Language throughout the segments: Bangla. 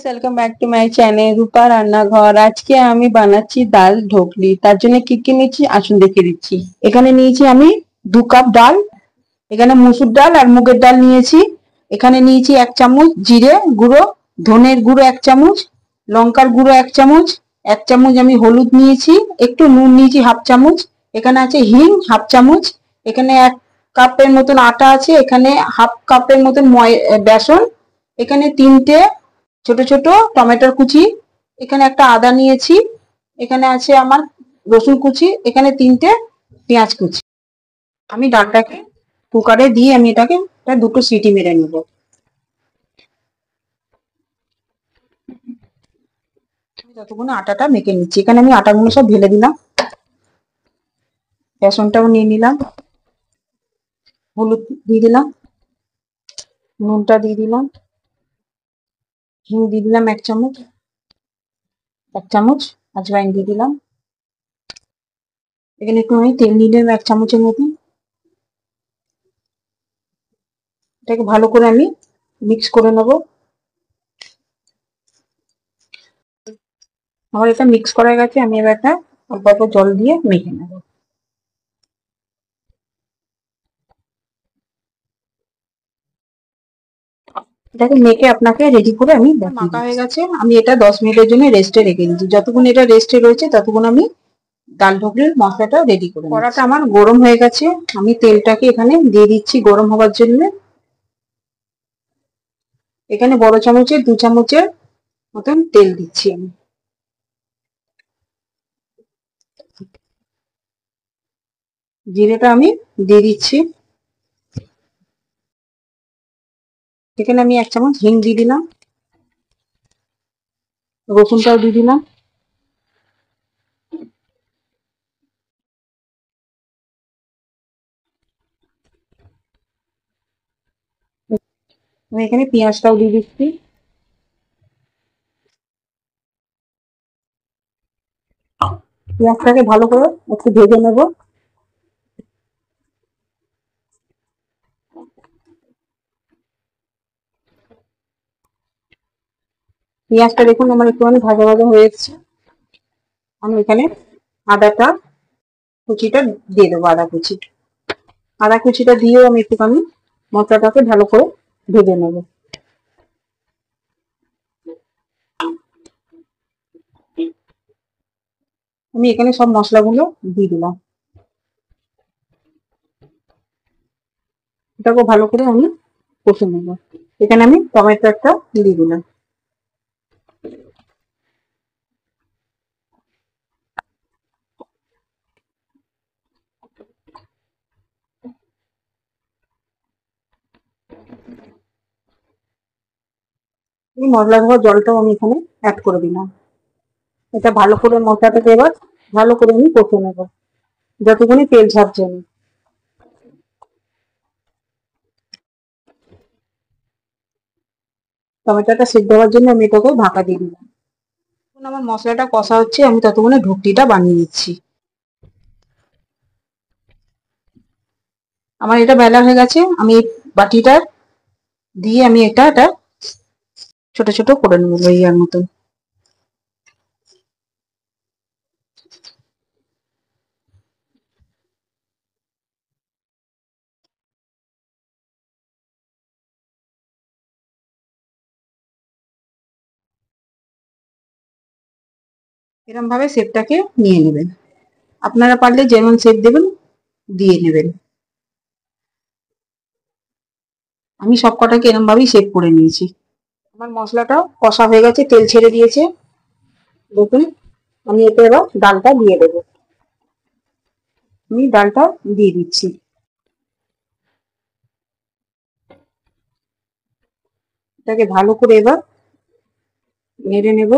Welcome back to my channel Rupa রান্নাঘর। আজকে আমি বানাচ্ছি ডাল ঢোকলি। তার জন্য কি কি নিয়েছি আসুন দেখে দিচ্ছি। এখানে নিয়েছি আমি 2 কাপ ডাল, এখানে মুসুর ডাল আর মুগের ডাল নিয়েছি। এখানে নিয়েছি 1 চামচ জিরে গুঁড়ো, ধনের গুঁড়ো 1 চামচ, লঙ্কার গুঁড়ো 1 চামচ, 1 চামচ আমি হলুদ নিয়েছি, একটু নুন নিয়েছি 1/2 চামচ। এখানে আছে হিং 1/2 চামচ। এখানে 1 কাপের মতন আটা আছে, এখানে 1/2 কাপের মতন বেসন, এখানে 3টে ছোট ছোট টমেটোর কুচি, এখানে একটা আদা নিয়েছি, এখানে আছে আমার রসুন কুচি, এখানে 3টে পেঁয়াজ কুচি। আমি ডালটাকে কুকারে দিয়ে আমি এটাকে 2টো সিটি মেরে নেব। যতক্ষণ আটাটা মেখে নিচ্ছি, এখানে আমি আটাগুলো সব ঢেলে দিলাম, বেসনটাও নিয়ে নিলাম, হলুদ দিয়ে দিলাম, নুনটা দিয়ে দিলাম, হিং দিয়ে দিলাম 1 চামচ, 1 চামচ আজওয়াইন দিয়ে দিলাম, এখানে একটু আমি তেল দিয়ে দিলাম 1 চামচের মতন। এটাকে ভালো করে আমি মিক্স করে নেব। আমার এটা মিক্স করা গেছে, আমি এবার একটা অল্প অল্প জল দিয়ে মেখে নেব। এটাকে মেখে আপনাকে রেডি করে আমি মাখা হয়ে গেছে, আমি এটা 10 মিনিটের জন্য রেস্টে রেখে দিচ্ছি। যতক্ষণ এটা রেস্টে রয়েছে ততক্ষণ আমি ডাল ঢোকলির মশলাটা রেডি করে নেব। কড়াটা আমার গরম হয়ে গেছে, আমি তেলটাকে এখানে দিয়ে দিচ্ছি গরম হওয়ার জন্য। এখানে বড় চামচের 2 চামচের মতন তেল দিচ্ছি আমি। জিরেটা আমি দিয়ে দিচ্ছি, এখানে আমি 1 চামচ হিং দিয়ে দিলাম, রসুনটাও দিয়ে দিলাম, আমি এখানে পেঁয়াজটাও দিয়ে দিচ্ছি। পেঁয়াজটাকে ভালো করে একটু ভেজে নেব। পেঁয়াজটা দেখুন আমার একটুখানি ভাজা ভাজা হয়ে এসেছে। আমি এখানে আদাটা কুচিটা দিয়ে দেবো, আদা কুচিটা দিয়েও আমি একটুখানি মশলাটাকে ভালো করে ভেজে নেব। আমি এখানে সব মশলাগুলো দিয়ে দিলাম, এটাকে ভালো করে আমি কষে নেব। এখানে আমি টমেটো একটা দিয়ে দিলাম। এই মশলা ধোয়া জলটাও আমি এখানে অ্যাড করে দিলাম। এটা ভালো করে মশলাটাকে এবার ভালো করে আমি কষে নেব যতক্ষণই তেল ছাড়ছে না। টমেটোটা সিদ্ধ হওয়ার জন্য আমি এটাকে ঢাকা দিয়ে দিলাম। এখন আমার মশলাটা কষা হচ্ছে, আমি ততক্ষণে ঢোকলিটা বানিয়ে নিচ্ছি। আমার এটা বেলা হয়ে গেছে, আমি এই বাটিটা দিয়ে আমি এটা ছোট ছোট করে নেবো ইয়ার মতন। এরকম ভাবে শেপটাকে নিয়ে নেবেন, আপনারা পারলে যেমন শেপ দেবেন দিয়ে নেবেন। আমি সব কটাকে এরকম ভাবেই শেপ করে নিয়েছি। আমার মশলাটাও কষা হয়ে গেছে, তেল ছেড়ে দিয়েছে দেখুন। আমি এতে এবার ডালটা দিয়ে দেবো, আমি ডালটা দিয়ে দিচ্ছি। এটাকে ভালো করে এবার নেড়ে নেব,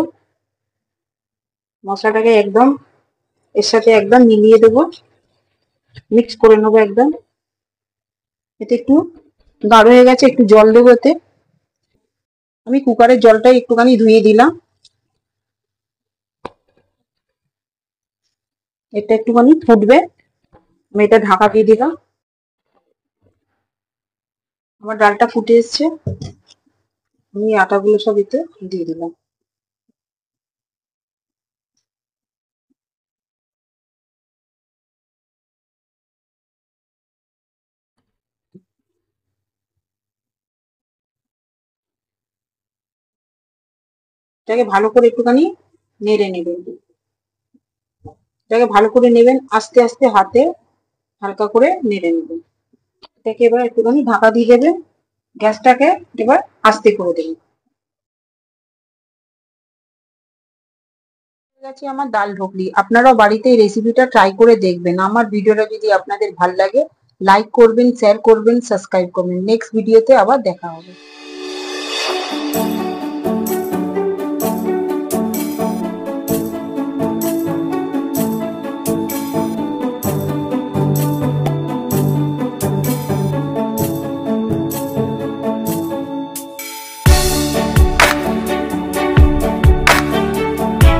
মশলাটাকে একদম এর সাথে একদম মিলিয়ে দেবো, মিক্স করে নেবো একদম। এতে একটু গাঢ় হয়ে গেছে, একটু জল দেবো এতে। আমি কুকারের জলটা একটুখানি ধুয়ে দিলাম, এটা একটুখানি ফুটবে, আমি এটা ঢাকা দিয়ে দিলাম। আমার ডালটা ফুটে এসছে, আমি আটাগুলো সব এতে দিয়ে দিলাম। এটাকে ভালো করে একটুখানি নেড়ে নেবেন। এটাকে ভালো করে নেবেন, আস্তে আস্তে হাতে হালকা করে নেড়ে নেবেন। এটাকে এবার একটুখানি ঢাকা দিয়ে দেবেন, গ্যাসটাকে এবার আস্তে করে দেবেন। গেছে আমার ডাল ঢোকলি। আপনারাও বাড়িতে এই রেসিপিটা ট্রাই করে দেখবেন। আমার ভিডিওটা যদি আপনাদের ভাল লাগে, লাইক করবেন, শেয়ার করবেন, সাবস্ক্রাইব করবেন। নেক্সট ভিডিওতে আবার দেখা হবে।